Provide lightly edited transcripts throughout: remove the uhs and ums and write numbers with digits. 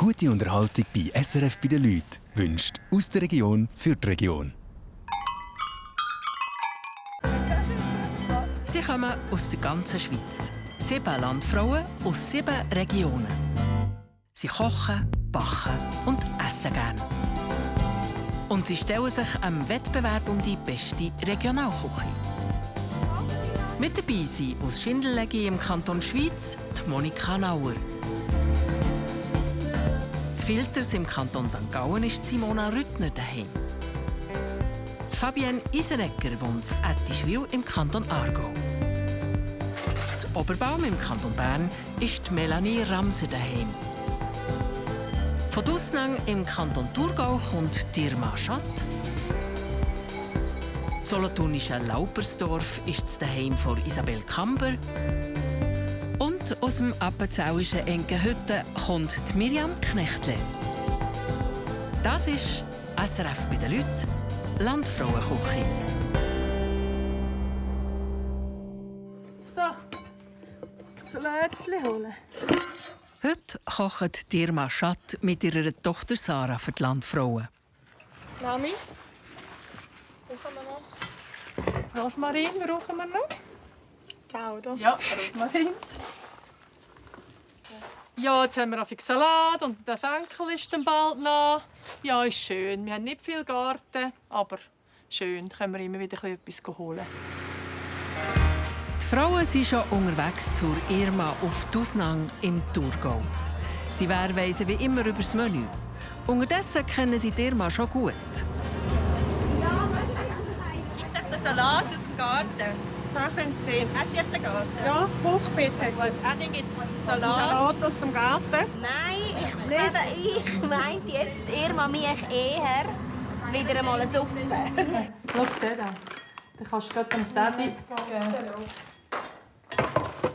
Gute Unterhaltung bei SRF bei den Leuten wünscht aus der Region für die Region. Sie kommen aus der ganzen Schweiz. 7 Landfrauen aus 7 Regionen. Sie kochen, backen und essen gerne. Und sie stellen sich einem Wettbewerb um die beste Regionalküche. Mit dabei sind aus Schindelegi im Kanton Schwyz die Monika Nauer. Z Filters im Kanton St. Gallen ist Simona Rüttner daheim. Die Fabienne Isenegger wohnt in Ettischwil im Kanton Aargau. Z Oberbaum im Kanton Bern ist die Melanie Ramser daheim. Von Dusnang im Kanton Thurgau kommt Dirma Schatt. Solothurnische Laupersdorf ist das Daheim von Isabel Kamber. Und aus dem appenzauischen Enkenhütte kommt die Miriam Knechtle. Das ist SRF bei den Leuten, Landfrauenküche. So, Lötchen holen. Heute kocht Dirma Schatt mit ihrer Tochter Sarah für die Landfrauen. Nami? Brauchen wir noch? Rosmarin brauchen wir noch. Gouda. Ja, Rosmarin. Ja, jetzt haben wir auf Salat und der Fenkel ist dann bald nach. Ja, ist schön. Wir haben nicht viel Garten, aber schön. Können wir immer wieder etwas holen. Die Frauen sind schon unterwegs zur Irma auf Dusnang im Thurgau. Sie weisen wie immer über das Menü. Unterdessen kennen sie die Irma schon gut. Gibt es den Salat aus dem Garten? Da können Sie sehen. Hat sie den Garten? Ja, Hochbeet hat sie. Dann gibt es Salat. Salat aus dem Garten. Nein, ich meinte jetzt Irma mich eher wieder einmal eine Suppe. Schau den an. Den kannst du gerade dem Teddy geben.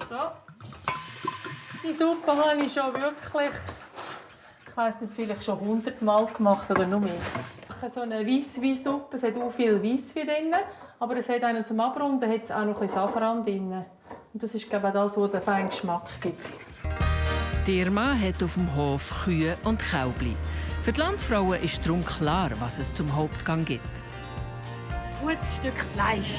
So. Die Suppe habe ich schon wirklich, ich weiss nicht, vielleicht schon 100-mal gemacht oder noch mehr. So eine Weisswein-Suppe, es hat auch viel Weisswein drin, aber es hat einen zum Abrunden, hat es auch noch ein bisschen Safran drin. Und das ist, glaube ich, das, was den feinen Geschmack gibt. Die Irma hat auf dem Hof Kühe und Kälbli. Für die Landfrauen ist darum klar, was es zum Hauptgang gibt. Ein gutes Stück Fleisch.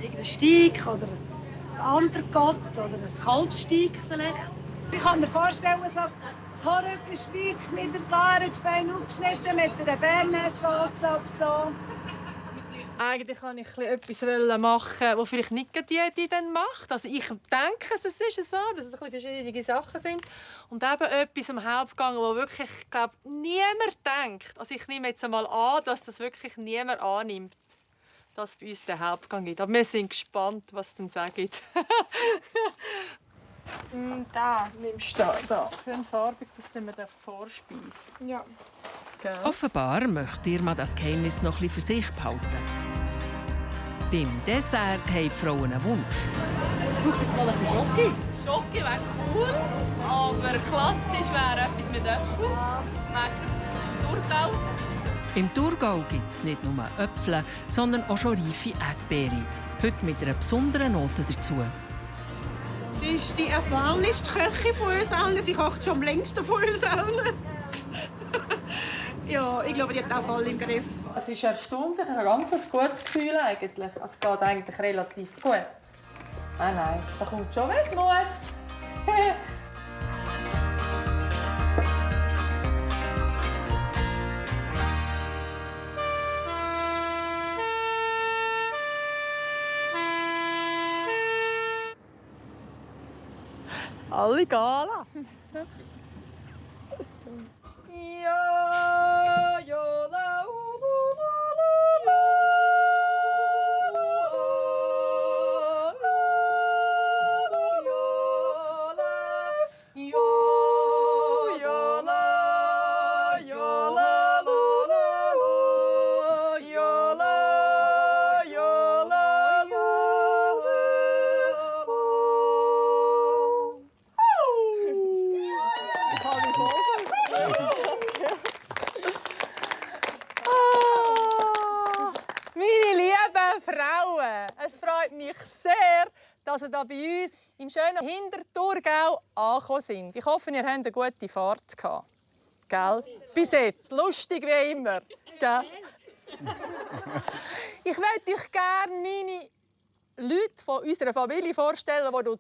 Irgendein Steak oder ein Entrecote oder ein Kalbssteak vielleicht. Ich kann mir vorstellen, dass das Horrückensteak niedergart, fein aufgeschnitten mit einer Bernaysauce oder so. Eigentlich wollte ich etwas machen, das vielleicht nicht die dann macht. Also ich denke, es ist so, dass es verschiedene Sachen sind. Und eben etwas am Hauptgang, wo wirklich, glaube niemand denkt. Also ich nehme jetzt einmal an, dass das wirklich niemand annimmt, dass es bei uns den Hauptgang gibt. Aber wir sind gespannt, was es dann sagt. Da. Nimmst du da. Schön farbig, dass wir den vorspeisen. Ja. Offenbar möchte Irma das Geheimnis noch ein bisschen für sich behalten. Beim Dessert haben die Frauen einen Wunsch. Es braucht jetzt mal ein bisschen Schoki. Schoki wäre cool, aber klassisch wäre etwas mit Äpfeln. Wegen Thurgau. Im Thurgau gibt es nicht nur Äpfel, sondern auch schon reife Erdbeere. Heute mit einer besonderen Note dazu. Sie ist die erfahrenste Köchin von uns allen. Sie kocht schon am längsten von uns allen. Ja, ich glaube, die hat auch voll im Griff. Es ist erstaunlich, ich habe ein ganz gutes Gefühl eigentlich. Es geht eigentlich relativ gut. Nein, da kommt schon, was muss. Alle Gala. Frauen, es freut mich sehr, dass ihr hier bei uns im schönen Hinterthurgau angekommen sind. Ich hoffe, ihr habt eine gute Fahrt gehabt. Gell? Bis jetzt. Lustig wie immer. Gell? Ich möchte euch gerne meine Leute von unserer Familie vorstellen, die hier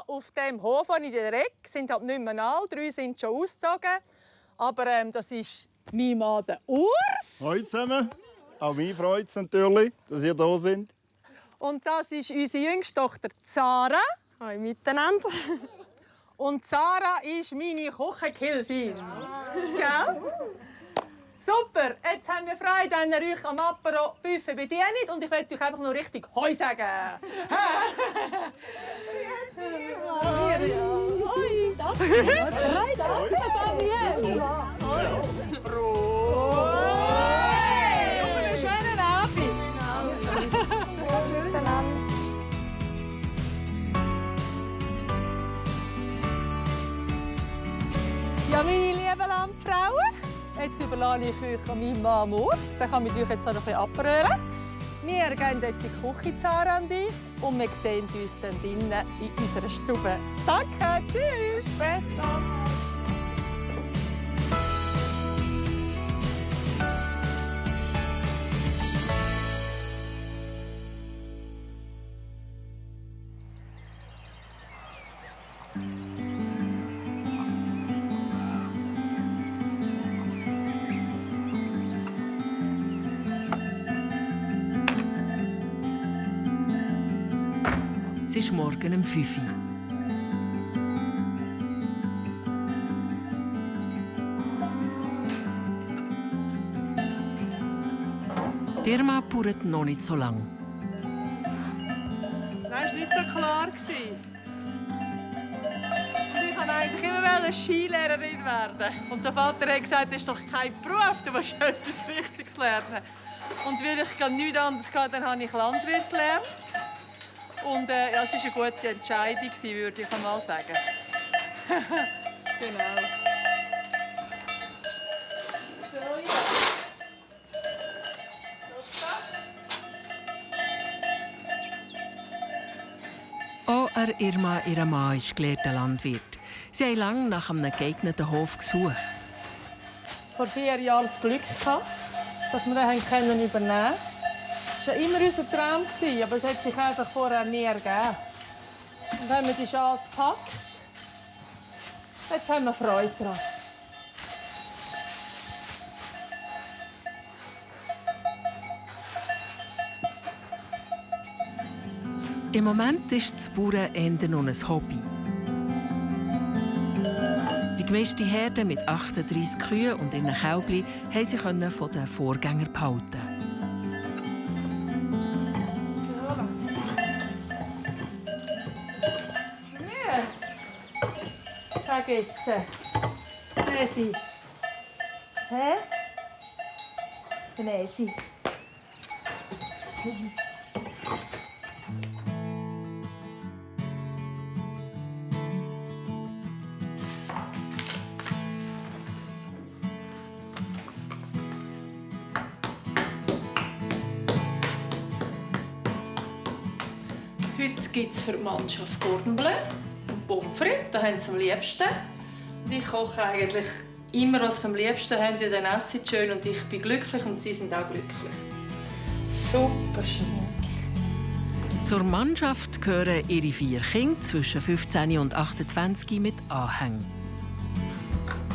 auf dem Hof in der Ecke sind. Halt nicht mehr alle, 3 sind schon ausgezogen. Aber das ist mein Mann, der Urs. Hallo zusammen. Auch mich freut es natürlich, dass ihr da seid. Und das ist unsere jüngste Tochter Zara. Hallo miteinander. Und Zara ist meine Kochgehilfin. Gell? Super, jetzt haben wir Freude, wenn ihr euch am Apero-Buffet bedient. Und ich möchte euch einfach nur richtig Hoi sagen. Hoi! Das ist Freude. Danke, Daniel. Auf einen schönen Abend. Ja, meine lieben Landfrauen, jetzt überlasse ich euch an meinen Mann Urs. Der kann mit euch jetzt noch ein bisschen abröhren. Wir gehen jetzt in die Küche, Zara und ich, und wir sehen uns dann drinnen in unserer Stube. Danke, tschüss! Später! Es ist morgen um 5 Uhr. Die Irma bauert noch nicht so lange. Das war nicht so klar. Ich wollte eigentlich immer Skilehrerin werden. Und der Vater hat gesagt, das ist doch kein Beruf, du musst etwas Wichtiges lernen. Und weil ich nichts anderes hatte, dann habe ich Landwirt gelernt. Und ja, es war eine gute Entscheidung, würde ich einmal sagen. Genau. Auch Irma, ihr Mann, ist gelehrter Landwirt. Sie haben lange nach einem geeigneten Hof gesucht. Vor 4 Jahren das Glück gehabt, dass wir den übernehmen konnten. Das war immer unser Traum, aber es hat sich einfach vorher nie ergeben. Und wenn wir die Chance gepackt, jetzt haben wir Freude daran. Im Moment ist das Bauern eher noch ein Hobby. Die gemischte Herde mit 38 Kühen und ihren Kälbchen haben sie von den Vorgängern behalten. Sag jetzt. Nesi. Hä? Nesi. Heute gibt es für die Mannschaft Cordon Bleu und Pommes frites. Das haben sie am liebsten. Und ich koche eigentlich immer, was sie am liebsten haben, weil dann essen sie schön und ich bin glücklich und sie sind auch glücklich. Super schön. Zur Mannschaft gehören ihre 4 Kinder zwischen 15 und 28 mit Anhängen.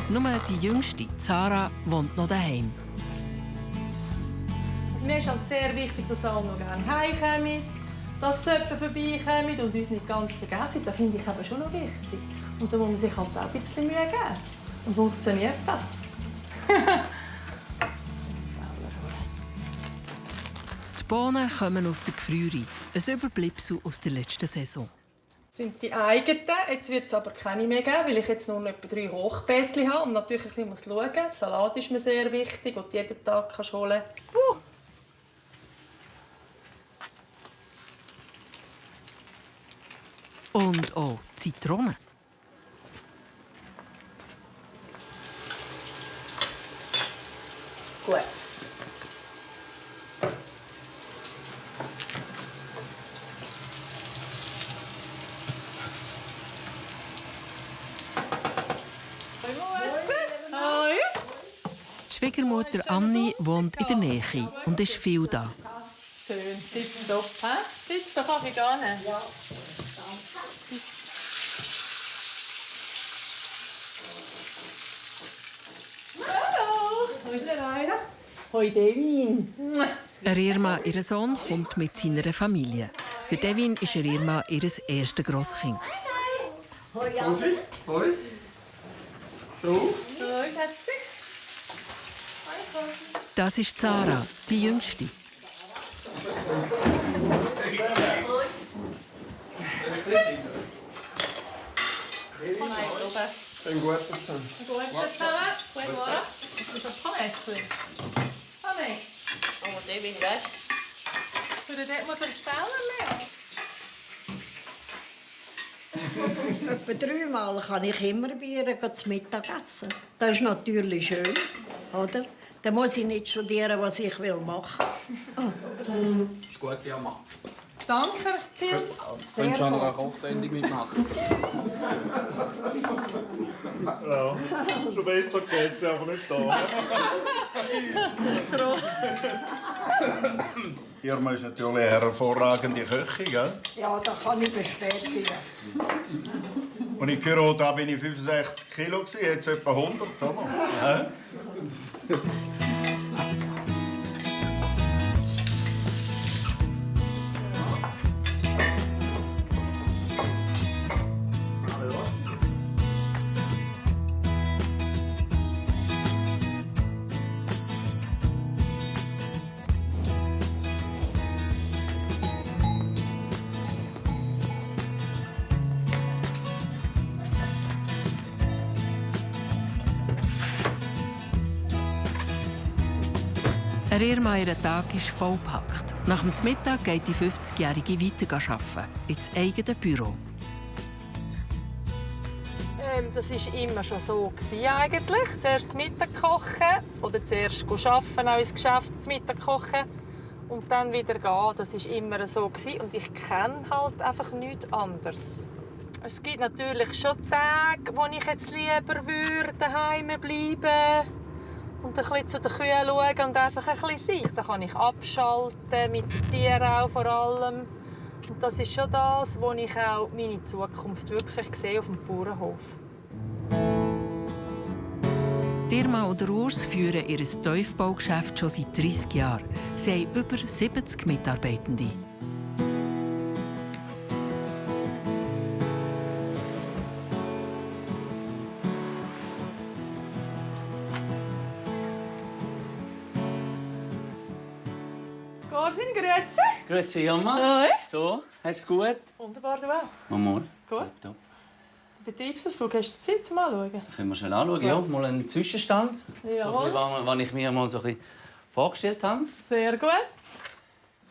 Nur die jüngste, Zara, wohnt noch daheim. Also mir ist halt sehr wichtig, dass alle noch gerne heimkommen, dass sie jemand vorbeikommen und uns nicht ganz vergessen. Das finde ich aber schon noch wichtig. Und da muss man sich halt auch ein bisschen Mühe geben. Und funktioniert das. Die Bohnen kommen aus der Gefrierung, ein Überbleibsel aus der letzten Saison. Das sind die eigenen. Jetzt wird es aber keine mehr geben, weil ich jetzt nur etwa 3 Hochbeetchen habe und natürlich ein bisschen schauen muss. Salat ist mir sehr wichtig, den du jeden Tag holen kannst. Und auch Zitronen. Gut. Hoi. Die Schwiegermutter Anni wohnt in der Nähe und ist viel da. Schön, sitzt top, hä? Sitz, da kann ich gehen. Ja. Hallo, wo ist der Reiner? Hoi Devin. Irma, ihr Sohn, kommt mit seiner Familie. Der Devin ist Irma ihr erstes Grosskind. Rosi? Hoi. So? Hoi, Katze. Das ist Sarah, die Jüngste. Ein guter zusammen. Gut zusammen. Gut, voilà. Das ist ein Pommes. Pommes. Oh, der bin ich weg. Für den dort muss er das Teller nehmen. Etwa 3 Mal kann ich immer bei ihr zu Mittag essen. Das ist natürlich schön, oder? Dann muss ich nicht studieren, was ich machen will. Ist gut, ja, Mann. Danke, Phil. Könntest du an einer Kochsendung mitmachen? Ja, schon besser gegessen, aber nicht da. Irma ist natürlich eine hervorragende Köchin, gell? Ja, das kann ich bestätigen. Als ich geheiratet habe, war ich 65 Kilo, jetzt etwa 100, oder? Irma, ihr Tag ist vollgepackt. Nach dem Mittag geht die 50-Jährige weiter arbeiten, ins eigene Büro. Das war immer schon so eigentlich. Zuerst zum Mittag kochen oder zuerst arbeiten, auch ins Geschäft zum Mittag kochen und dann wieder gehen. Das war immer so und ich kenne halt einfach nichts anderes. Es gibt natürlich schon Tage, wo ich jetzt lieber daheim bleiben würde und ein bisschen zu den Kühen schauen und einfach ein bisschen sein. Da kann ich abschalten, mit den Tieren auch vor allem. Und das ist schon das, wo ich auch meine Zukunft wirklich sehe auf dem Bauernhof. Irma und Urs führen ihr Tiefbaugeschäft schon seit 30 Jahren. Sie haben über 70 Mitarbeitende. Gorsin, grüezi. Grüezi, Irma. Hoi. So, hast du es gut? Wunderbar, du auch. Mama. Gut. Top. Den Betriebsausflug, hast du Zeit zum Anschauen? Können wir schnell anschauen, ja. Mal einen Zwischenstand. Jawohl. So, was ich mir mal so ein bisschen vorgestellt habe. Sehr gut.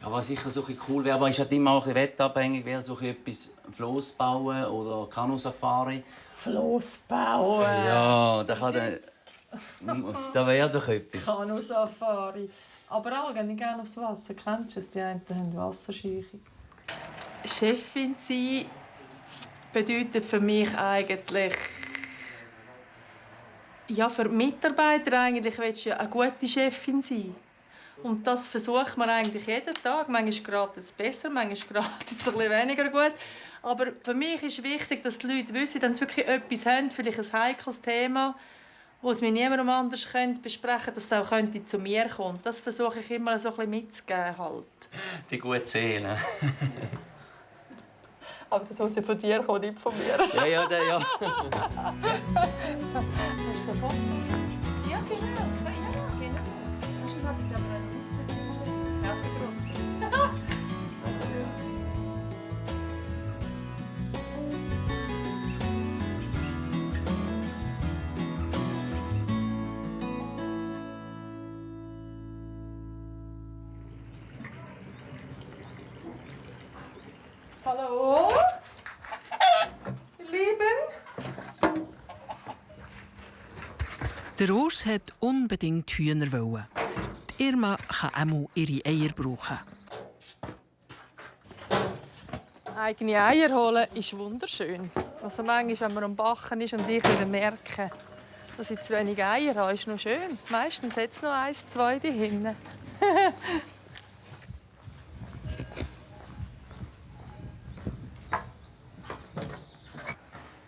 Ja, was sicher so ein bisschen cool wäre, aber ist halt immer auch ein bisschen wetterabhängig, wäre so etwas Floß bauen oder Kanusafari. Floß bauen. Ja, da wäre doch etwas. Kanusafari. Aber alle gehen gerne aufs Wasser. Kennst du es? Die einen haben Wasserscheuchung. Chefin sein bedeutet für mich eigentlich... Ja, für Mitarbeiter eigentlich willst du ja eine gute Chefin sein. Und das versucht man eigentlich jeden Tag. Manchmal geht es besser, manchmal geht es ein bisschen weniger gut. Aber für mich ist wichtig, dass die Leute wissen, dass sie wirklich etwas haben, vielleicht ein heikles Thema, das sie mit niemandem anders besprechen können, dass es auch zu mir kommt. Das versuche ich immer so ein bisschen mitzugeben. Halt. Die gute Seele. Aber das soll ja von dir kommen, nicht von mir. Ja. Ja, genau. Ja, genau. Das habe ich aber auch wissen. Hallo, ihr Lieben. Der Urs wollte unbedingt Hühner. Die Irma kann auch ihre Eier brauchen. Eigene Eier holen ist wunderschön. Also manchmal, wenn man am Bachen ist und ich wieder merke, Dass ich zu wenig Eier habe, ist noch schön. Meistens hat es noch 1, 2 da hinten.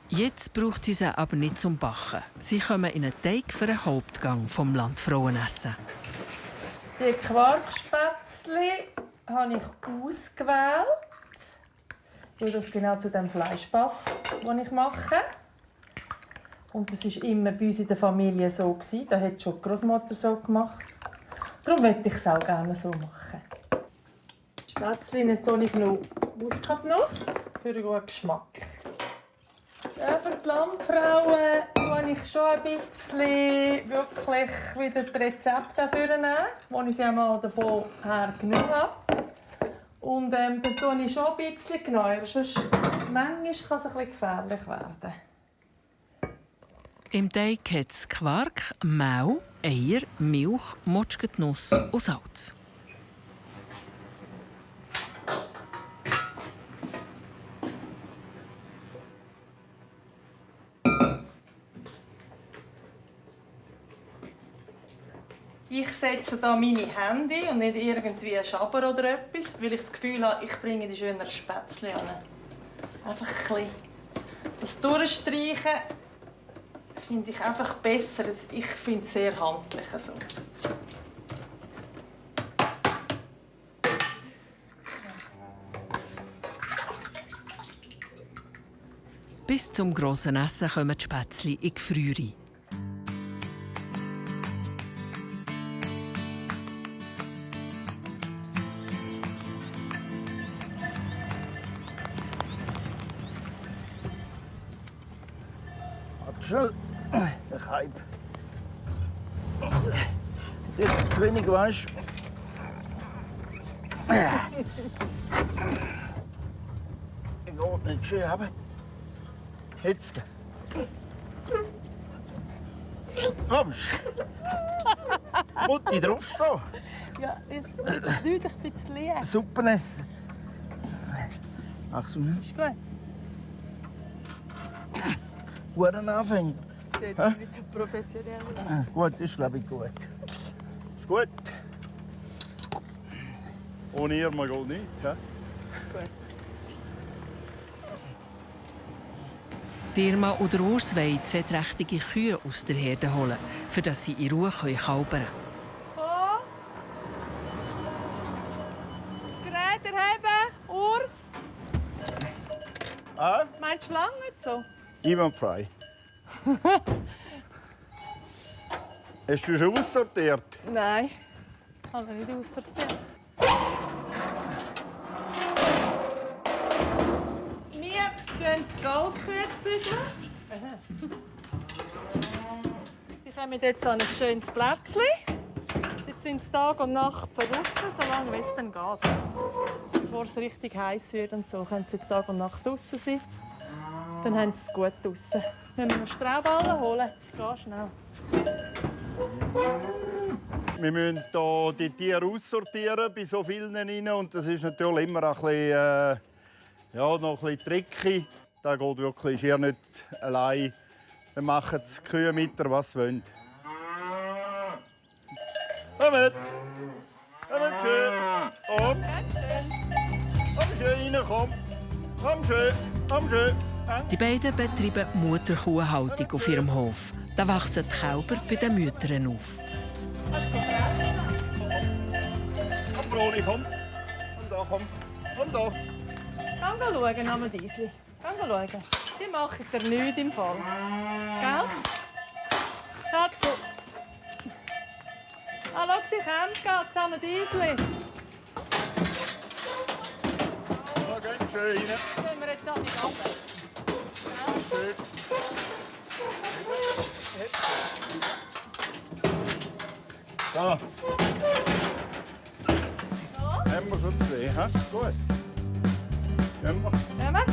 Jetzt braucht sie sie aber nicht zum Backen. Sie kommen in einen Teig für einen Hauptgang vom Landfrauenessen. Die Quarkspätzle habe ich ausgewählt, weil das genau zu dem Fleisch passt, das ich mache. Und das war immer bei uns in der Familie so. Da hat schon die Großmutter so gemacht. Darum möchte ich es auch gerne so machen. Die Spätzle tue ich noch Muskatnuss für einen guten Geschmack. Für die Landfrauen tue ich schon ein bisschen wirklich wieder die Rezepte dafür nehmen, wo ich sie einmal davon hergenommen habe. Und dann tue ich schon ein bisschen genauer, sonst manchmal kann es ein bisschen gefährlich werden. Im Teig hat es Quark, Mehl, Eier, Milch, Motschgetnuss und Salz. Ich setze hier meine Hände und nicht irgendwie einen Schaber oder etwas, weil ich das Gefühl habe, ich bringe die schöneren Spätzle an. Einfach ein bisschen das Durchstreichen finde ich einfach besser. Ich finde es sehr handlich so. Bis zum grossen Essen kommen die Spätzle in die Gefriere. Schnell, der Kaib. Jetzt zu wenig, weißt du? Geht nicht schön, aber jetzt. Kommst du? Mutti, draufstehen. Ja, jetzt lüde ich ein bisschen. Suppen essen. Ach so. Ist gut. Guten Anfänger. Sieht nicht so professionell aus. Gut, ist glaube ich gut. Ist gut. Ohne Irma geht nicht. He? Gut. Die Irma und der Urs wollen 2 trächtige Kühe aus der Herde holen, für dass sie in Ruhe kalbern können. Oh. Geräte erheben, Urs. Ah? Meinst du lange nicht so? Einwandfrei. Hast du schon aussortiert? Nein, ich habe nicht aussortiert. Wir züchten die Goldkühe. Die kommen jetzt an ein schönes Plätzchen. Jetzt sind sie Tag und Nacht draußen, solange es dann geht. Bevor es richtig heiß wird und so, können sie jetzt Tag und Nacht draußen sein. Dann haben sie es gut draußen. Wenn wir noch Strauballen holen, geht schnell. Wir müssen hier die Tiere aussortieren bei so vielen rein. Und das ist natürlich immer ein bisschen, ja, noch ein bisschen tricky. Das geht wirklich eher nicht allein. Dann machen die Kühe mit, was sie wollen. Kommt! Kommt schön! Komm! Komm schön rein, komm! Komm schön! Komm schön! Die beiden betreiben Mutterkuhhaltung auf ihrem Hof. Da wachsen die Kälber bei den Müttern auf. Komm, Broni, komm! Komm da, komm! Komm da! Geh schauen, Mama Diesli. Geh schauen. Die machen dir nichts im Fall. Gell? Schatz. Ah, schau, sie kommt, Mama Diesli. Da gehen schön rein. Gehen wir jetzt alle runter. Schön. So. Haben wir schon 2, hä? Gut. Gehen wir. Gehen wir?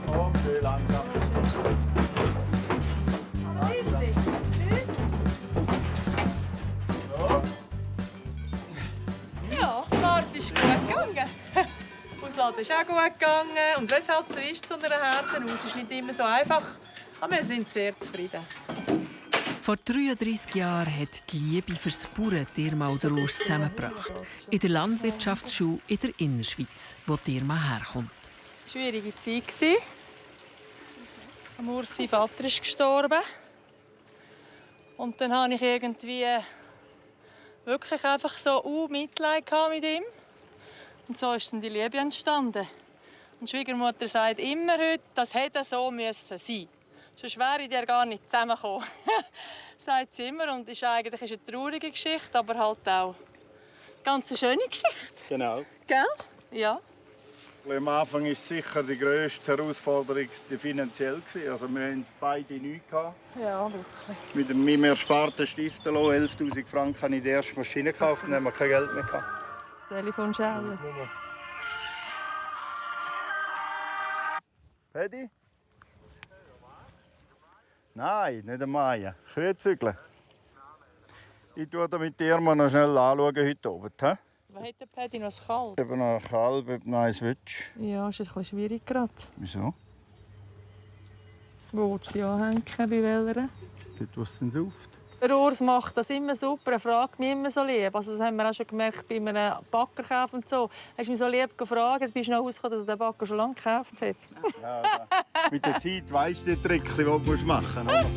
Komm, schön langsam. Mama Diesli. Tschüss. halt ist auch gut gegangen. Und was halt so ist zu einer Herde, es ist nicht immer so einfach. Aber wir sind sehr zufrieden. Vor 33 Jahren hat die Liebe fürs Bauern Irma und Urs zusammengebracht. In der Landwirtschaftsschule in der Innerschweiz, wo Irma herkommt. Schwierige Zeit. Am Urs, sein Vater ist gestorben. Und dann hatte ich irgendwie wirklich einfach so Mitleid mit ihm. Und so ist dann die Liebe entstanden. Und die Schwiegermutter sagt immer heute, das hätte so sein müssen. Sonst wäre ich gar nicht zusammengekommen. Sagt sie immer. Und ist eigentlich eine traurige Geschichte, aber halt auch eine ganz schöne Geschichte. Genau. Gell? Ja. Am Anfang war sicher die grösste Herausforderung die finanziell. Also wir hatten beide nichts. Ja, wirklich. Mit meinem ersparten Stiftenlohn, 11'000 Franken, habe ich die erste Maschine gekauft und dann haben wir kein Geld mehr gehabt. Telefonschelle. Paddy? Nein, nicht einmal. Kühe zügeln. Ich schaue da mit dir mal noch schnell anschauen heute Abend. He? Was hat der Paddy noch ein Kalb? Eben noch ein Kalb, ob noch eins willst. Ja, ist ein bisschen schwierig gerade. Wieso? Wo willst du sie anhängen, bei welcher? Dort, wo es dann sauft. Der Urs macht das immer super, er fragt mich immer so lieb. Also das haben wir auch schon gemerkt bei einem Backerkauf und so. Er hat mich so lieb gefragt, dann bist du noch rausgekommen, dass er den Backer schon lange gekauft hat. Ja, mit der Zeit weisst du die Tricks, die du machen musst.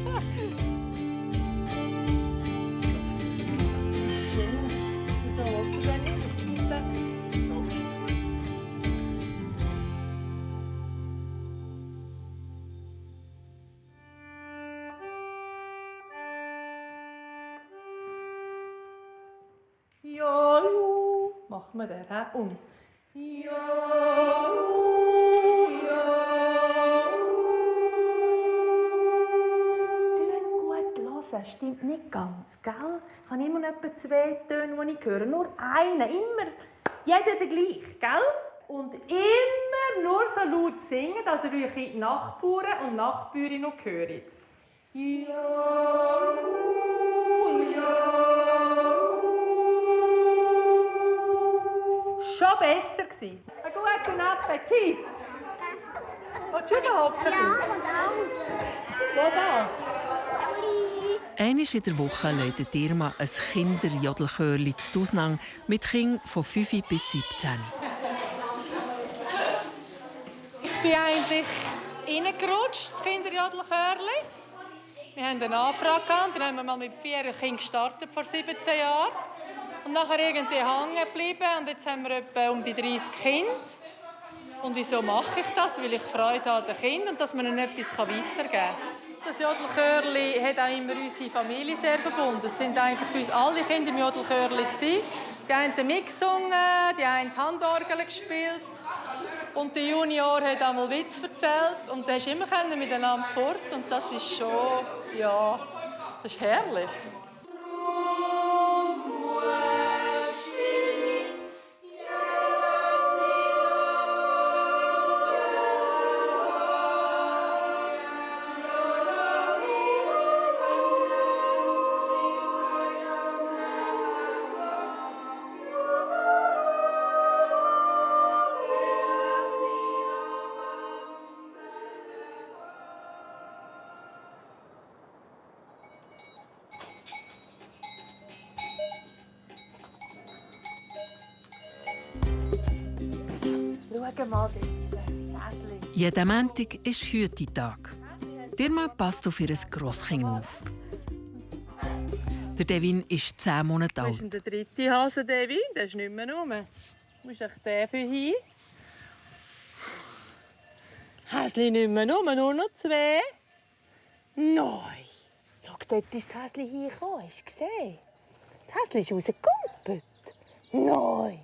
Ja, machen wir den. He? Und ja, gut hören, stimmt nicht ganz, gell? Ich habe immer noch etwa 2 Töne, die ich höre. Nur einen, immer. Jeder der gleich, gell? Und immer nur so laut singen, dass ihr eure Nachbarn und Nachbüre noch hört. Ja, schon besser gewesen. Einen guten Appetit. Willst du überhaupt nicht? Ja, wo da? Einmal in der Woche leitet Irma ein Kinderjodelchörli zu Tusnang mit Kindern von 5 bis 17. Ich bin eigentlich reingerutscht, das Kinderjodelchörli. Wir hatten eine Anfrage gehabt, dann haben wir mal mit 4 Kindern gestartet, vor 17 Jahren. Und nachher irgendwie hängen geblieben und jetzt haben wir etwa um die 30 Kinder. Und wieso mache ich das? Weil ich Freude habe an den Kindern und dass man ihnen etwas weitergeben kann. Das Jodelchörli hat auch immer unsere Familie sehr verbunden. Es sind eigentlich für uns alle Kinder im Jodelchörli. Die einen haben mitgesungen, die einen Handorgel gespielt. Und der Junior hat einmal Witz erzählt. Und da ist immer miteinander fort. Und das ist schon, ja, das ist herrlich. Schau mal dort. Jeden Montag ist Hütetag. Irma passt auf ihr Grosskind auf. Der Devin ist 10 Monate Wo ist alt. denn der 3. Hase, Devin? Der ist nicht mehr rum. Wo ist der für hin? Häsli nicht mehr rum, nur noch 2. Nein. Schau, dort ist das Häsli hingekommen. Hast du gesehen? Das Häsli ist rausgekumpelt. Nein.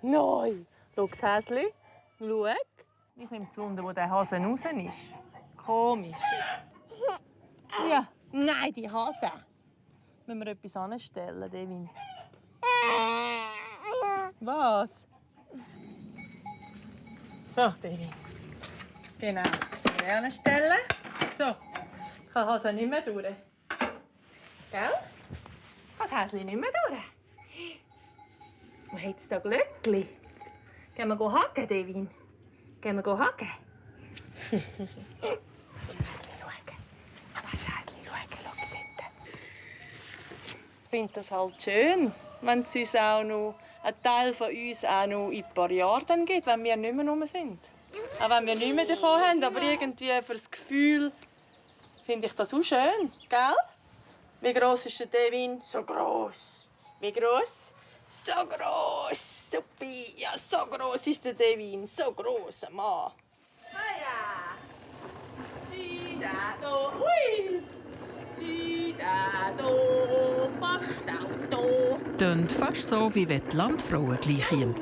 Nein. Schau, das Häsli. Schau. Ich nehme das Wunder, wo der Hase raus ist. Komisch. Ja. Nein, die Hase. Müssen wir etwas anstellen, Devin? Was? So, Devin. Genau. Hier anstellen. So. Ich kann Hase nicht mehr durch. Gell? Das Häschen nicht mehr durch. Wo hat es da Glöckli? Gehen wir haken, Devin? Gehen wir haken? Ich finde das halt schön, wenn es uns auch noch ein Teil von uns auch noch in ein paar Jahren dann gibt, wenn wir nicht mehr rum sind. Auch wenn wir nicht mehr davon haben, aber irgendwie für das Gefühl finde ich das auch schön, gell? Wie gross ist der Devin? So gross. Wie gross? So gross. Supi. Ja, so gross ist der Devin. So gross, ein Mann. Hiya! Dü-da-do, hui! Dü-da-do, Postauto. Tönt fast so, wie wenn die Landfrauen gleich kämen.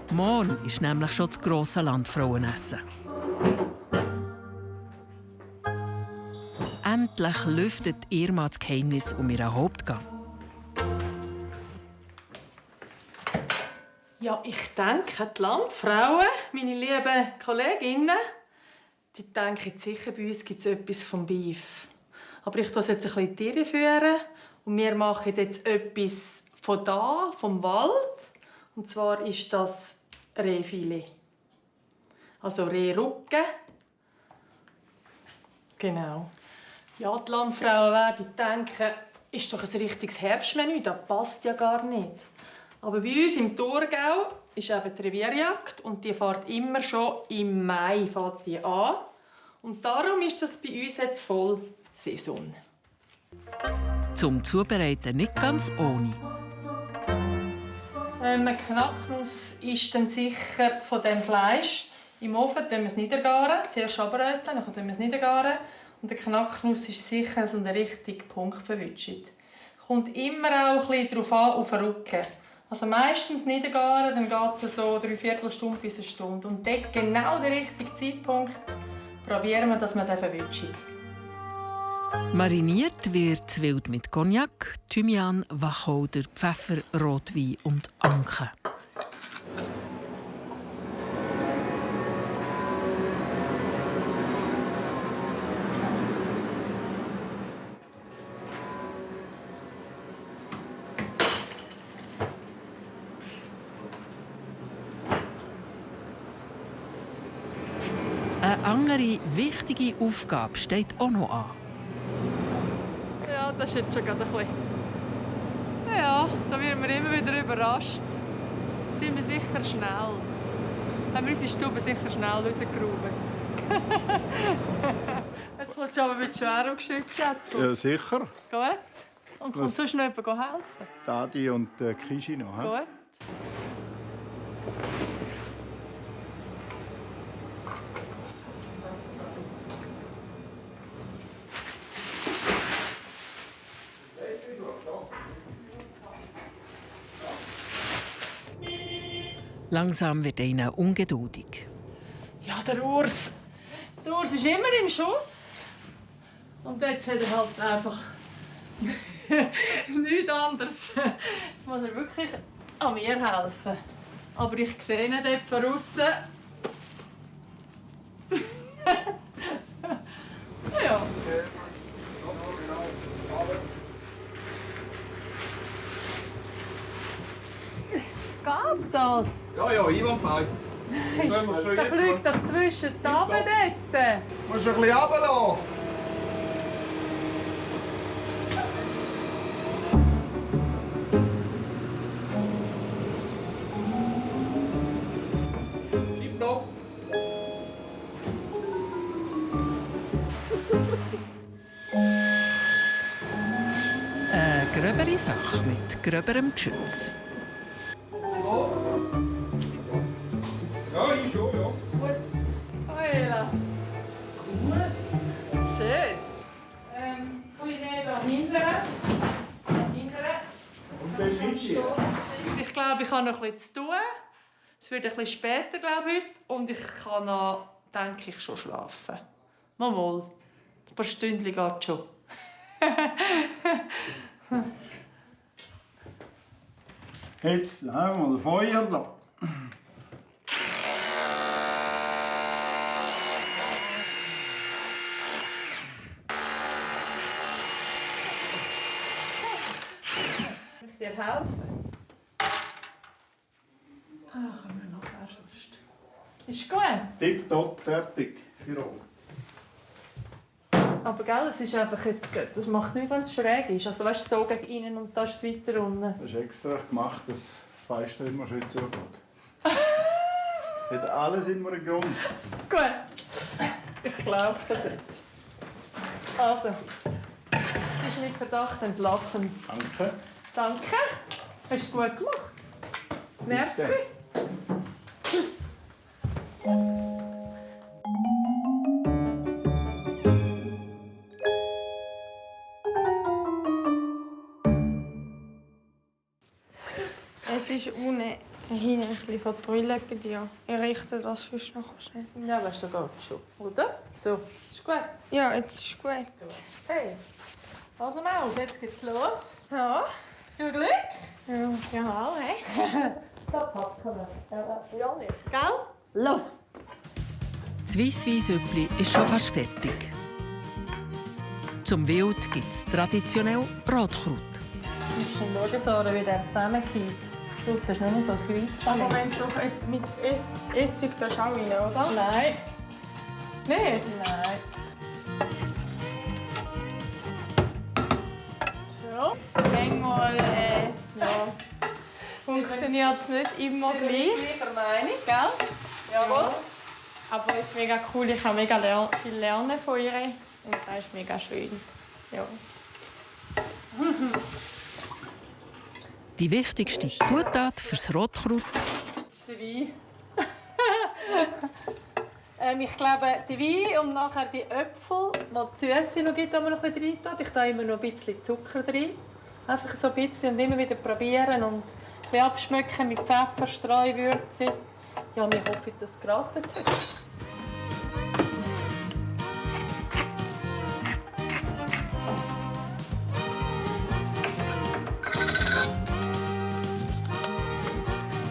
Morgen ist nämlich schon das grosse Landfrauenessen. Endlich lüftet Irma das Geheimnis um ihren Hauptgang. Ja, ich denke, die Landfrauen, meine lieben Kolleginnen, die denken sicher, bei uns gibt es etwas vom Beef. Aber ich tue es jetzt ein bisschen in die Irre führen und wir machen jetzt etwas von da, vom Wald. Und zwar ist das Rehfilet. Also Rehrücken. Genau. Ja, die Landfrauen werden denken, ist doch ein richtiges Herbstmenü, das passt ja gar nicht. Aber bei uns im Thurgau ist eben die Revierjagd und die fährt immer schon im Mai fährt die an. Und darum ist das bei uns jetzt voll Saison. Zum Zubereiten nicht ganz ohne. Eine Knacknuss ist dann sicher von dem Fleisch. Im Ofen tun wir es niedergaren. Zuerst abröten, dann tun wir es niedergaren. Und der Knacknuss ist sicher so ein richtiger Punkt verwünscht. Kommt immer auch ein bisschen darauf an, auf den Rücken. Also meistens niedergaren, dann geht es so 3/4 Stunde bis 1 Stunde. Und dort genau der richtige Zeitpunkt probieren wir, dass wir den verwünschen. Mariniert wird das Wild mit Cognac, Thymian, Wacholder, Pfeffer, Rotwein und Anke. Eine andere wichtige Aufgabe steht auch noch an. Ja, das ist jetzt schon gerade ein bisschen... Ja, da werden wir immer wieder überrascht. Sind wir sicher schnell. Haben wir unsere Stube sicher schnell rausgeräumt. Jetzt kommst du aber mit schwer geschützt. Ja, sicher. Gut. Und kommt sonst noch jemand helfen? Dadi und Kishi noch. He? Gut. Langsam wird einer ungeduldig. Ja, der Urs. Der Urs ist immer im Schuss. Und jetzt hat er halt einfach nichts anderes. Jetzt muss er wirklich an mir helfen. Aber ich sehe ihn dort von außen. Ja. Geht das? Ja, ja, einwandfrei. Der fliegt doch zwischen die Taben dort. Du musst ein bisschen runterlassen. Tipptopp. Eine gröbere Sache mit gröberem Geschütz. Ja, ich schon, ja. Heila. Gut. Schön. Ein bisschen mehr da hinten. Und der Schnitzel. Ich glaube, ich habe noch etwas zu tun. Es wird ein bisschen später, glaube ich, heute. Und ich kann noch, denke ich, schon schlafen. Mal. Ein paar Stunden geht schon. Jetzt haben wir Feuer da. helfen? Ah, können wir nachher sonst. Ist gut? Tipptopp, fertig. Für alle. Aber gell, es ist einfach jetzt gut. Das macht nicht, wenn es schräg ist. Also weißt du, so gegen innen und da ist es weiter unten. Das ist extra gemacht, dass Fenster immer schön zugeht. Hat alles immer einen Grund. Gut. Ich glaube das jetzt. Also, es ist mit Verdacht entlassen. Danke. Danke. Hast du gut gemacht. Merci. Es ist unten hinten ein bisschen von Trille bei dir. Ich richte das sonst noch schnell. Ja, weißt du, da geht schon, oder? So, ist gut. Ja, jetzt ist gut. Hey, also Maus, jetzt geht's los. Ja. Viel Glück. Ja, ja, hey. Da packen wir. Ja, nicht. Gell? Los! Das Weissweissöppli ist schon fast fertig. Zum Wild gibt es traditionell Rotkraut. Du musst dann schauen, Sarah, wie der zusammengeht. Du hast nicht mehr so ein Greif. Moment, doch, jetzt mit Essig da auch rein, oder? Nein. Nicht? Nein. So. Manchmal Ja. funktioniert es nicht immer gleich. Gleicher Meinung, gell? Jawohl. Aber es ist mega cool, ich kann mega viel lernen von ihr. Und das ist mega schön. Ja. Die wichtigste Zutat fürs Rotkraut Der Wein. Ich glaube, der Wein und nachher die Äpfel, die Süße noch gibt, die man noch ein bisschen rein tut. Ich tue immer noch ein bisschen Zucker drin. Einfach so ein bisschen und immer wieder probieren und ein bisschen abschmecken mit Pfeffer, Streuwürze. Ja, wir hoffen, dass es geraten hat.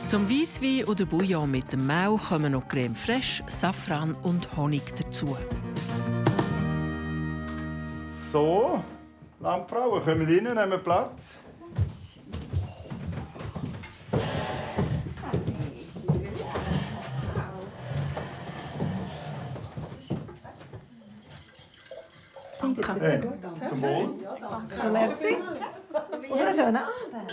Zum Weisswein oder Bouillon mit dem Mehl kommen noch Creme fraiche, Safran und Honig dazu. So, Landfrauen, kommen rein, nehmen Platz. Hey, zum Wohl. Danke, merci. Und einen schönen Abend.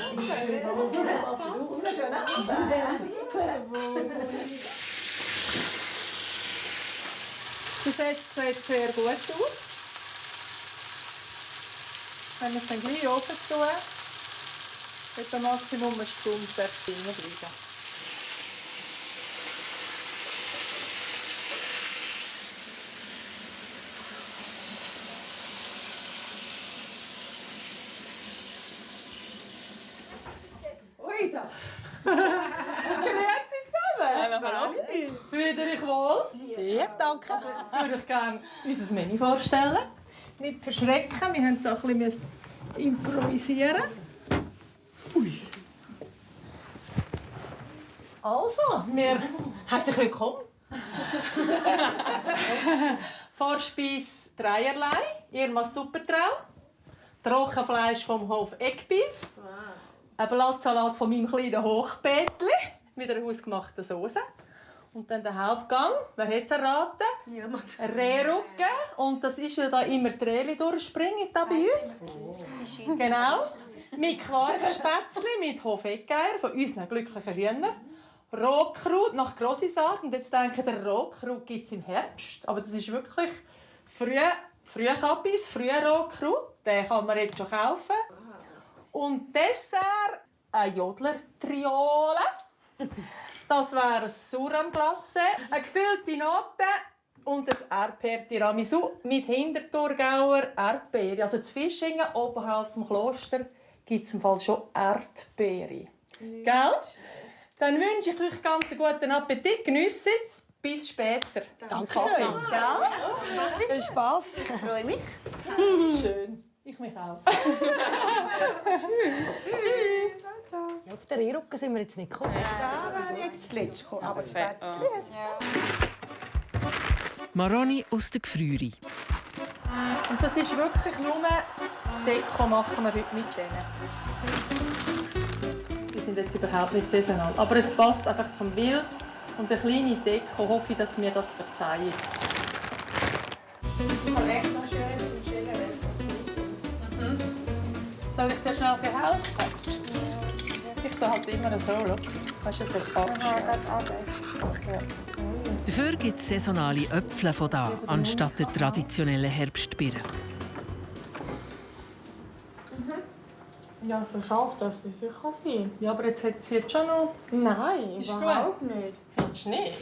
Das sieht sehr gut aus. Wenn wir es dann gleich in den Ofen tun, etwa Maximum eine Stunde darf es drinnen bleiben. Ui, da! Grüezi zusammen! Fühlt ihr euch wohl? Sehr, danke. Ich würde euch gerne unser Menü vorstellen. Nicht verschrecken, wir mussten hier ein bisschen improvisieren. Ui. Also, herzlich willkommen. Vorspeise dreierlei, Irmas Suppentrau, Trockenfleisch vom Hof Eckbeef, ein Blattsalat von meinem kleinen Hochbeetli mit einer hausgemachten Soße. Und dann der Hauptgang, wer hat es erraten? Niemand. Rehrücken. Und das ist, weil da immer die Rehli durchspringen da bei uns. Genau. Mit Quarkspätzli, mit Hofeckeier von unseren glücklichen Hühnern. Rotkraut nach Grossisart. Und jetzt denken der Rotkraut gibt es im Herbst. Aber das ist wirklich Frühkappis, Frührotkraut. Den kann man jetzt schon kaufen. Und Dessert, eine Jodler-Triole. Das wäre ein Suram Glace, eine gefüllte Note und ein Erdbeer-Tiramisu mit Hinterthurgauer Erdbeere. Also zu Fischingen, oberhalb vom Kloster, gibt es im Fall schon Erdbeere. Gell? Dann wünsche ich euch ganz einen guten Appetit. Geniessen es. Bis später. Dankeschön. Gell? Viel Spass. Ich freue mich. Schön. Ich mich auch. Tschüss. Ja, auf der Rehrücken sind wir jetzt nicht gekommen. Da wäre jetzt das Letzte gekommen. Aber das Spätzle hast du. Maroni aus der Gefrüri. Und das ist wirklich nur Deko machen wir heute mit denen. sind jetzt überhaupt nicht saisonal. Aber es passt einfach zum Bild und eine kleine Deko. Hoffe ich, dass mir das verzeiht. Soll ich dir schnell helfen? Ich tue halt immer so, schau. Kannst du so abschneiden? Dafür gibt es saisonale Äpfel von da, anstatt der traditionellen Herbstbirne. Ja, so scharf darf sie sicher sein. Ja, aber jetzt hat sie jetzt schon noch... Nein, Ist überhaupt nicht. Findest du nicht?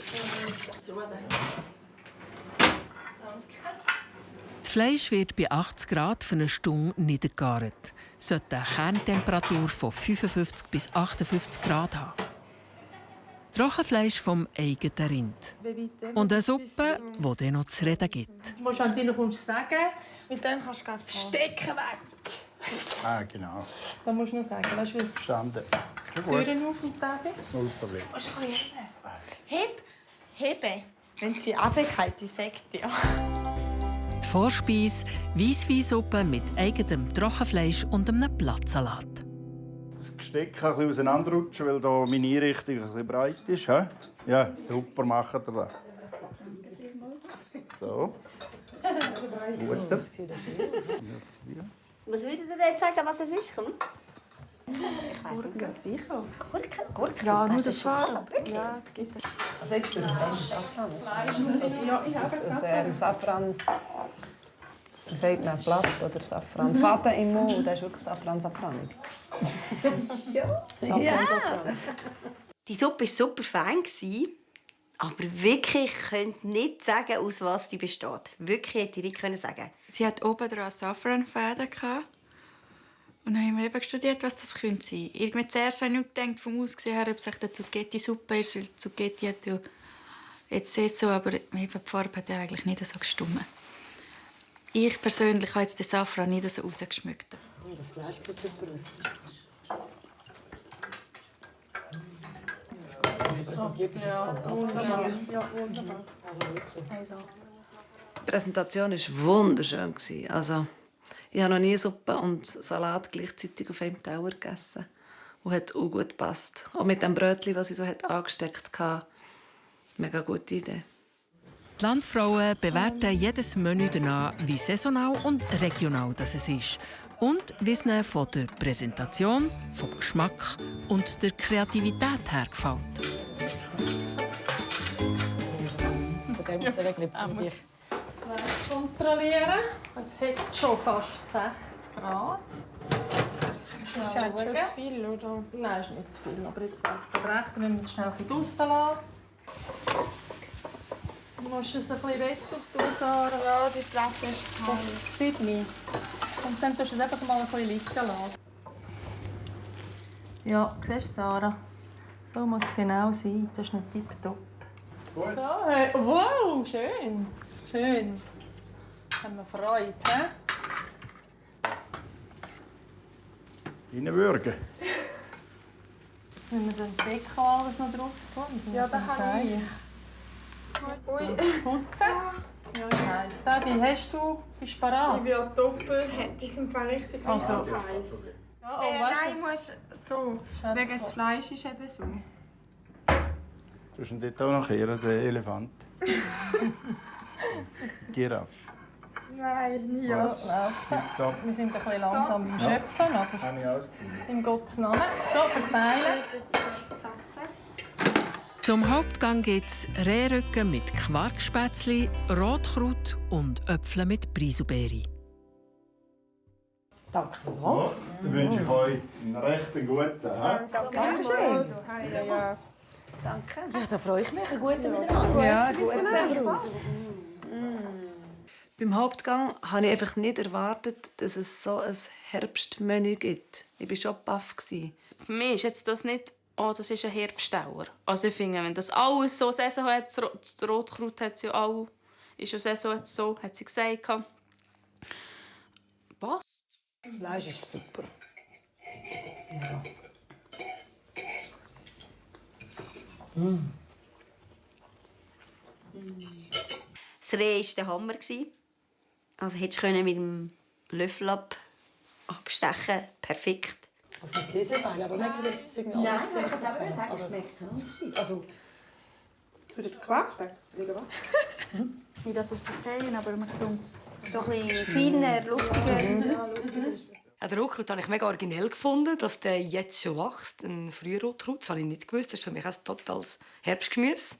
Das Fleisch wird bei 80 Grad für eine Stunde niedergegart. Es sollte eine Kerntemperatur von 55 bis 58 Grad haben. Trockenfleisch vom eigenen Rind. Und eine Suppe, die dann noch zu reden gibt. Du musst an deinen Kunst sagen, mit dem kannst du gleich Stecken weg. Ah, genau. Da musst du noch sagen, weißt du, wie es Verstanden. Schon gut. Türen auf und Tage? Null Problem. musst du ein bisschen heben. Wenn sie runterfällt, die sagt dir. Die Vorspeise: Weissweinsuppe mit eigenem Trockenfleisch und einem Blattsalat. Das Gesteck kann ein bisschen auseinanderrutschen, weil hier meine Einrichtung ein bisschen breit ist. He? Ja, super macht ihr das. So. Gut. Was würdet ihr jetzt sagen, was es ist? Komm. Gurken, sicher. Gurken? Ja, nur das Fahren. Ja, es gibt es. Also jetzt bin ich Safran. Ja, ich habe Safran. Wie sagt man? Blatt oder Safran. Faden im Mund, das ist wirklich Safran. Ja. Safran. Die Suppe war super fein, aber wirklich, ich könnte nicht sagen, aus was sie besteht. Wirklich hätte ich nicht sagen können. Sie hat oben dran Safranfäden. Und dann haben wir eben studiert, was das könnte sein. Irgendwie zuerst habe ich nicht gedacht, vom Aussehen her, ob es eine Zucchetti-Suppe ist, weil Zucchetti hat ja jetzt sieht es so, aber eben die Farbe hat ja eigentlich nicht so gestimmt. Ich persönlich habe jetzt den Safran nicht so rausgeschmückt. Das Fleisch sieht super aus. Also präsentiert ist es fantastisch. Ja, wunderbar. Also Die Präsentation war wunderschön. Also, ich habe noch nie Suppe und Salat gleichzeitig auf einem Teller gegessen. Und hat auch gut gepasst. Auch mit dem Brötchen, das sie so angesteckt hatte. Mega gute Idee. Die Landfrauen bewerten jedes Menü danach, wie saisonal und regional das es ist. Und wie es ihnen von der Präsentation, vom Geschmack und der Kreativität her gefällt. Der muss ja wirklich kontrollieren. Es hat schon fast 60 Grad. Ist das schon zu viel, oder? Nein, ist nicht zu viel. Aber jetzt weiss ich recht, wir müssen es schnell ein bisschen draussen lassen. Du musst es ein bisschen retour, Sarah. Ja, die Platte ist zu heiß. 7. Und dann tust du es einfach mal ein bisschen liegen lassen. Ja, siehst du, Sarah? So muss es genau sein. Das ist nicht tipptopp. So, wow, schön. Schön. Haben wir Freude, hä? Reinwürgen. Wenn wir den Deko alles noch drauf tun. Ja, das habe ich. Ui. Putzen. Ja, ist heiß. Die hast du. Bist du bereit? Die wird doppelt. Die sind zwar richtig Also. heiß. Ja, Nein, muss so. Wegen das Fleisch ist eben so. Du hast ihn dort auch noch kehren, der Elefant. Giraffe. Nein, nie. So, laufen. Wir sind ein bisschen langsam beim Schöpfen, aber Habe ich ausgefunden. im Gottes Namen. So, verteilen. Zum Hauptgang gibt es Rehrücken mit Quarkspätzli, Rotkraut und Äpfel mit Brisuberi. Danke. So, dann wünsche ich euch einen recht guten Tag. Dankeschön. Ja. Danke. Ja, da freue ich mich. Einen guten Miteinander. Ja, guten Tag. Beim Hauptgang habe ich einfach nicht erwartet, dass es so ein Herbstmenü gibt. Ich war schon baff. Für mich ist jetzt das nicht, oh, das ist ein Herbstdauer. Also ich finde, wenn das alles so Saison hat, das Rotkraut hat sie auch, ist ja Saison jetzt so, hat sie gesagt. Passt. Das Fleisch ist super. Ja. Das Reh war der Hammer. Also hättest du mit dem Löffel abstechen. Perfekt. Das sind sehr, sehr fein, aber merkt ihr das Signal? Nein, ich kann es eben sagen, ich merke keinen Unterschied. Also, Jetzt wird der Quark schmeckt. Nicht, dass es verteilen, aber man tut es so ein bisschen feiner, lustiger. Ja, den Rotkraut habe ich mega originell gefunden, dass der jetzt schon wächst. Ein Frührotkraut, das habe ich nicht gewusst. Das ist für mich ein totales Herbstgemüse.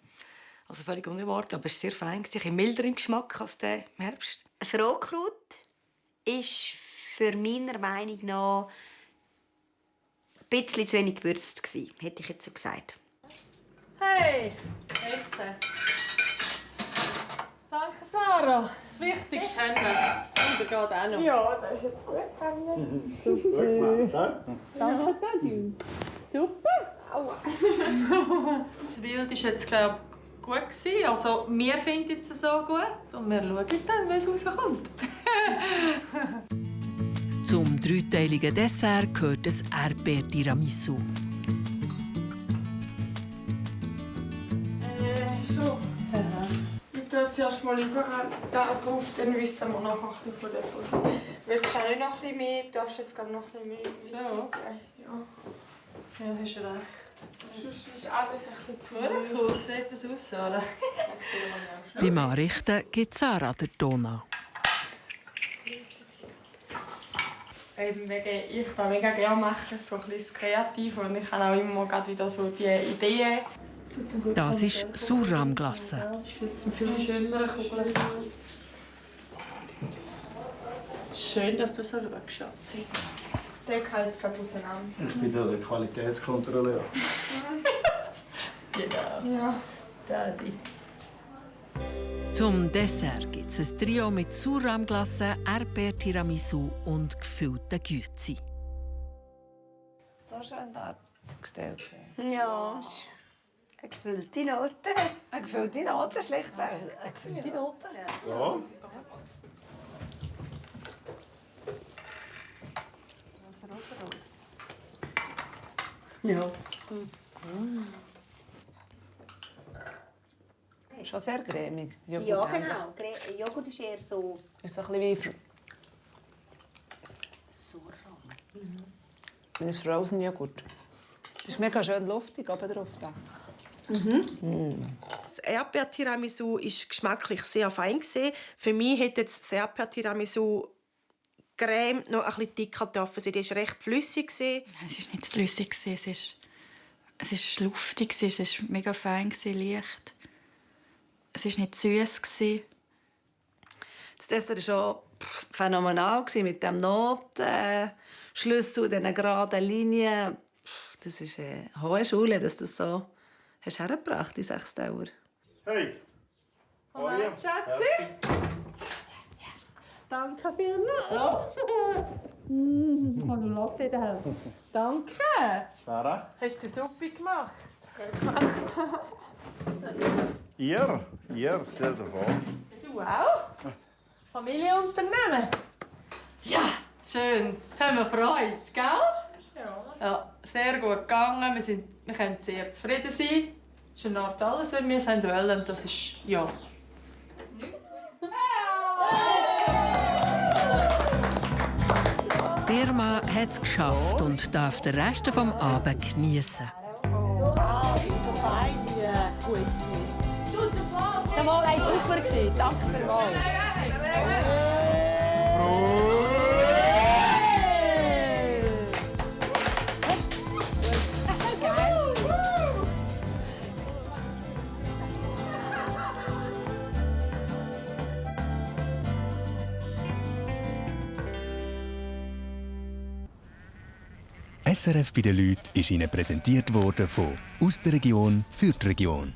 Also völlig unerwartet, aber es war sehr fein. Ich habe milder im Geschmack als der im Herbst. Das Rotkraut ist für meiner Meinung nach ein bisschen zu wenig gewürzt gewesen, hätte ich jetzt so gesagt. Hey, jetzt. Danke, Sarah. Das Wichtigste haben wir. Und der geht auch noch. Ja, das ist jetzt gut. Gut gemacht, Danke, Daddy. Super. Aua. Das Wild war jetzt, glaube ich, gut gewesen. Also, wir finden es so gut. Und wir schauen dann, wie es rauskommt. Zum dreiteiligen Dessert gehört das Erdbeer-Tiramisu. So. Ich tue zuerst mal lieber da drauf, dann wissen wir noch ein bisschen von der Dose. Willst du auch noch ein bisschen mehr? Darfst du es noch ein bisschen mehr? So? Ja. Ja, hast recht. Sonst ist alles ein bisschen zu Cool, sieht das aus, Sarah? Beim Anrichten gibt Sarah den Ton an. Eben wegen, ich kann mega gerne machen, so ein bisschen kreativ. Und ich habe auch immer wieder so die Ideen. Das ist Surrahmglasse. Das ist viel schöner Kugel. Es ist schön, dass du so schaust, Schatzi. Der kann jetzt gerade auseinander. Ich bin hier der Qualitätskontrolleur. Genau. Ja. Daddy. Zum Dessert gibt es ein Trio mit Surrahmglasse, Erdbeer-Tiramisu und gefüllten Güezi. So schön dargestellt. Ja, eine gefüllte Note. Eine gefüllte Note, schlichtweg. Eine gefüllte Note. So. Ja. Schon sehr cremig. Joghurt Ja, ähnlich. genau. Joghurt ist eher so... Ist so ein bisschen wie ein Frozen Joghurt. Das ist mega schön luftig oben drauf. Da. Das Erdbeer-Tiramisu war geschmacklich sehr fein. Für mich hätte das Erdbeer-Tiramisu Creme noch ein bisschen dicker dürfen sein. Die war recht flüssig. Nein, es war nicht flüssig. Es war luftig, es war mega fein, leicht. Es war nicht süß. Das Dessert war schon phänomenal mit dem Notenschlüssel und diesen geraden Linien. Das ist eine hohe Schule, dass du das so hast hergebracht in 6 Dauer. Hey! Hallo, Schatzi. Danke vielmals. Hallo, lass in der Hand. Danke. Sarah? Hast du Suppe gemacht? Ihr? Stell dir vor. Du auch? Familienunternehmen? Ja. Schön. Jetzt haben wir Freude, gell? Ja, sehr gut gegangen. Wir können sehr zufrieden sein. Es ist eine Art alles, was wir es wollen. Und das ist ja. Die Irma hat es geschafft und darf den Rest des Abends geniessen. Das war super. Danke vielmals. SRF bei den Leuten ist Ihnen präsentiert worden von «Aus der Region für die Region».